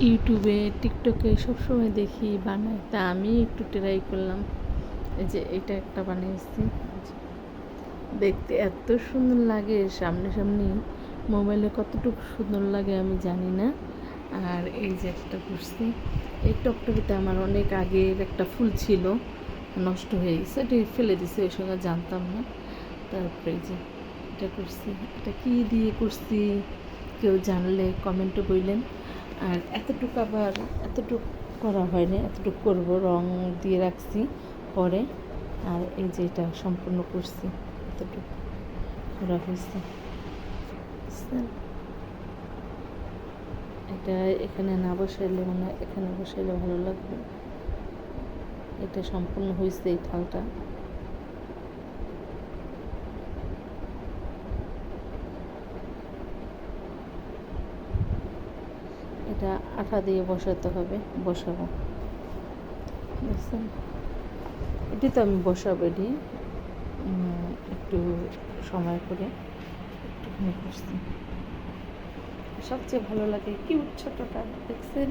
ইউটিউবে টিকটকে সবসময় দেখি বানায়, তা আমি একটু ট্রাই করলাম। এই যে এটা একটা বানিয়েছি, দেখতে এত সুন্দর লাগে, সামনাসামনি মোবাইলে কতটুকু সুন্দর লাগে আমি জানি না। আর এই যে একটা করছি, এই টকটকিতে আমার অনেক আগের একটা ফুল ছিল, নষ্ট হয়ে গেছে, এটা ফেলে দিছে, ওই সঙ্গে জানতাম না। তারপরে এই যে এটা করছি, এটা কী দিয়ে করছি কেউ জানলে কমেন্টে বললেন। আর এতটুকু আবার এতটুকু করা হয়নি, এতটুকু করব, রং দিয়ে রাখছি পরে। আর এই যে এটা সম্পূর্ণ করছি, এতটুকু করা হয়েছে। এটা এখানে না বসাইলে মানে এখানে বসাইলে ভালো লাগবে। এটা সম্পূর্ণ হয়েছে এই থালটা। এটা আঠা দিয়ে বসাতে হবে, বসাবো, বুঝছেন? এটি তো আমি বসাবো, এটি একটু সময় করে একটুখানি করছি। সবচেয়ে ভালো লাগে কিউট ছোটোটা, দেখছেন?